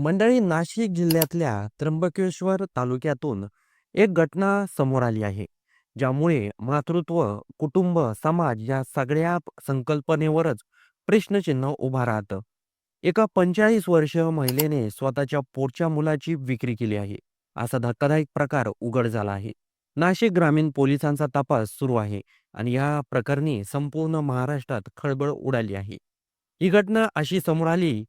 मंडळी नाशिक जिल्ह्यातल्या त्र्यंबकेश्वर तालुक्यातून एक घटना समोर आली आहे. ज्यामुळे मातृत्व, कुटुंब, समाज या सगळ्या संकल्पनेवरच प्रश्नचिन्ह उभा राहतं. एका 45 वर्षीय महिलेने स्वतःच्या पोटच्या मुलाची विक्री केली आहे. असा धक्कादायक प्रकार उघड झाला आहे. नाशिक ग्रामीण पोलिसांचा तपास सुरू आहे आणि या प्रकरणी संपूर्ण महाराष्ट्रात खळबळ उडाली आहे. ही घटना अशी समोर आली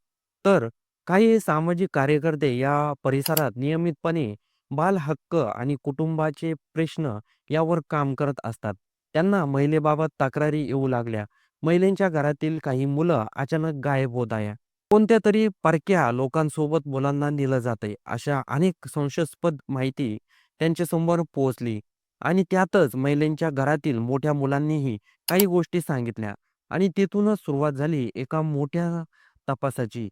तर काही सामाजिक कार्यकर्ते या परिसरात नियमितपणे बाल हक्क आणि कुटुंबाचे प्रश्न यावर काम करत असतात. त्यांना महिलेबाबत तक्रारी येऊ लागल्या. महिलेच्या घरातील काही मुलं अचानक गायब होत आहे. कोणत्या तरी परक्या लोकांसोबत मुलांना नेलं जातंय. अशा अनेक संशयास्पद माहिती त्यांच्यासमोर पोहोचली आणि त्यातच महिलांच्या घरातील मोठ्या मुलांनीही काही गोष्टी सांगितल्या आणि तिथूनच सुरुवात झाली एका मोठ्या तपासाची.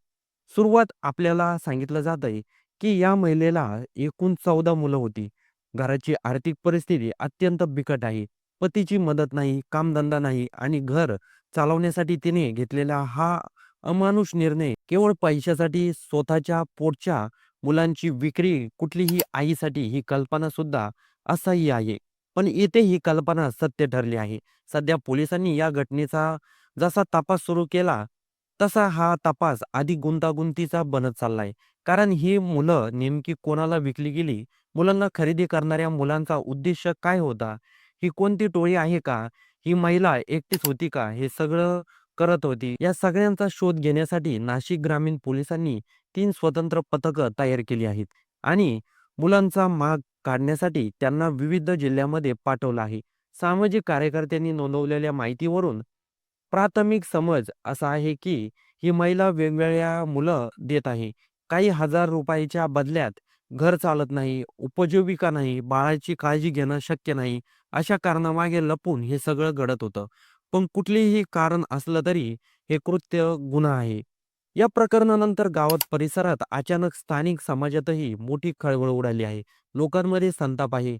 सुरुवात आपल्याला सांगितलं जातंय, की या महिलेला एकूण 14 मुलं होती. घराची आर्थिक परिस्थिती अत्यंत बिकट आहे. पतीची मदत नाही, कामधंदा नाही आणि घर चालवण्यासाठी तिने घेतलेला हा अमानुष निर्णय केवळ पैशासाठी स्वतःच्या पोटच्या मुलांची विक्री कुठलीही आईसाठी ही कल्पना सुद्धा असह्य आहे. पण येथे ही कल्पना सत्य ठरली आहे. सध्या पोलिसांनी या घटनेचा जसा तपास सुरू केला, तसा हा तपास अधिक गुंतागुंतीचा बनत चाललाय. कारण ही मुलं नेमकी कोणाला विकली गेली? मुलांना खरेदी करणाऱ्या मुलांचा उद्देश काय होता? ही कोणती टोळी आहे का? ही महिला एकटीच होती का? हे सगळं करत होती. या सगळ्यांचा शोध घेण्यासाठी नाशिक ग्रामीण पोलिसांनी 3 स्वतंत्र पथकं तयार केली आहेत आणि मुलांचा माग काढण्यासाठी त्यांना विविध जिल्ह्यामध्ये पाठवलं आहे. सामाजिक कार्यकर्त्यांनी नोंदवलेल्या माहितीवरून प्राथमिक समज असा आहे, की ही महिला वेगवेगळ्या मुलं देत आहे. काही हजार रुपयाच्या बदल्यात घर चालत नाही, उपजीविका नाही, बाळाची काळजी घेणं शक्य नाही, अशा कारणामागे लपून हे सगळं घडत होतं. पण कुठलेही कारण असलं तरी हे कृत्य गुन्हा आहे. या प्रकरणानंतर गावात परिसरात अचानक स्थानिक समाजातही मोठी खळबळ उडाली आहे. लोकांमध्ये संताप आहे.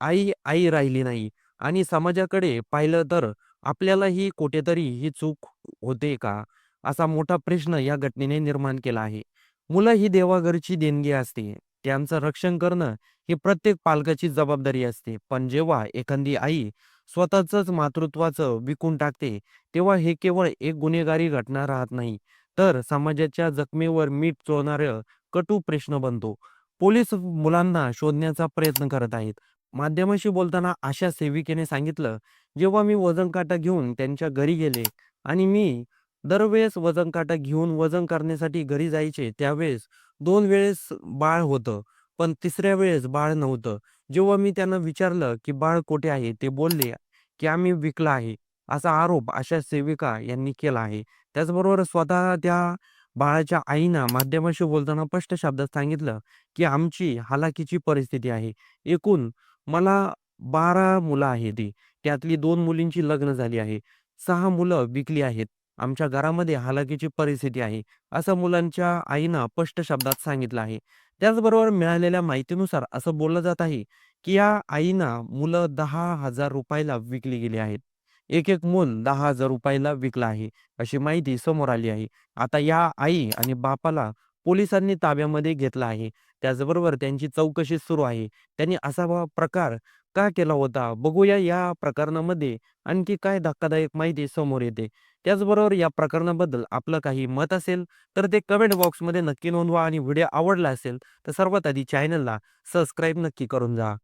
आई, आई राहिली नाही आणि समाजाकडे पाहिलं तर आपल्यालाही कुठेतरी ही चूक होते का? असा मोठा प्रश्न या घटनेने निर्माण केला आहे. मुलं ही देवाघरची देणगी असते. त्यांचं रक्षण करणं ही प्रत्येक पालकाची जबाबदारी असते. पण जेव्हा एखादी आई स्वतःचंच मातृत्वाचं विकून टाकते, तेव्हा हे केवळ एक गुन्हेगारी घटना राहत नाही, तर समाजाच्या जखमेवर मीठ चोळणारं कटू प्रश्न बनतो. पोलीस मुलांना शोधण्याचा प्रयत्न करत आहेत. माध्यमाशी बोलताना आशा सेविकेने सांगितलं, "जेव्हा मी वजन काटा घेऊन त्यांच्या घरी गेले आणि मी दरवेळेस वजन काटा घेऊन वजन करण्यासाठी घरी जायचे, त्यावेळेस 2 वेळेस बाळ होतं, पण तिसऱ्या वेळेस बाळ नव्हतं. जेव्हा मी त्यांना विचारलं, की बाळ कुठे आहे? ते बोलले, की आम्ही विकलं आहे." असा आरोप आशा सेविका यांनी केला आहे. त्याचबरोबर स्वतः त्या बाळाच्या आईनं माध्यमाशी बोलताना स्पष्ट शब्दात सांगितलं, की "आमची हालाकीची परिस्थिती आहे. एकूण मला 12 मुलं आहेत. त्यातली 2 मुलींची लग्न झाली आहे. 6 मुलं विकली आहेत. आमच्या घरामध्ये हालाकीची परिस्थिती आहे." असं मुलांच्या आईनं स्पष्ट शब्दात सांगितलं आहे. त्याचबरोबर मिळालेल्या माहितीनुसार असं बोललं जात आहे, की या आईनं मुलं ₹10,000 विकली गेली आहेत. एक-एक मूल ₹10,000 विकलं आहे, अशी माहिती समोर आली आहे. आता या आई आणि बापाला पोलिसांनी ताब्यामध्ये घेतलं आहे. त्याचबरोबर त्यांची चौकशी सुरू आहे. त्यांनी असा प्रकार का केला होता? बघूया या प्रकरणामध्ये आणखी काय धक्कादायक माहिती समोर येते. त्याचबरोबर या प्रकरणाबद्दल आपलं काही मत असेल, तर ते कमेंट बॉक्समध्ये नक्की नोंदवा आणि व्हिडिओ आवडला असेल, तर सर्वात आधी चॅनलला सबस्क्राईब नक्की करून जा.